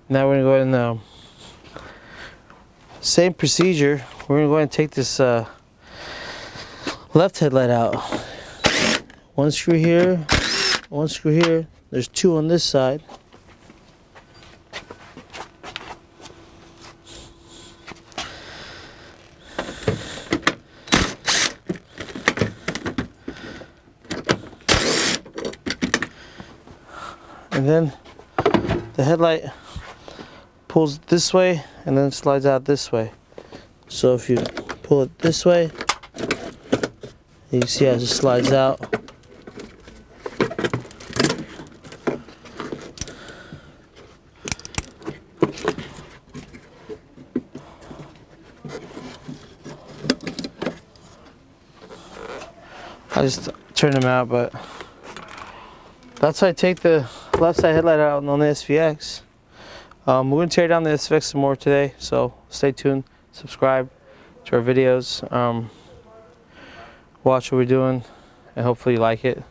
Now we're going to go ahead and same procedure. We're going to go ahead and take this left headlight out. One screw here, one screw here. There's two on this side. And then the headlight pulls this way and then slides out this way. So if you pull it this way, you can see how it just slides out. I just turned them out, but that's how I take the left side headlight out on the SVX. We're going to tear down the SVX some more today, so stay tuned, subscribe to our videos, watch what we're doing, and hopefully you like it.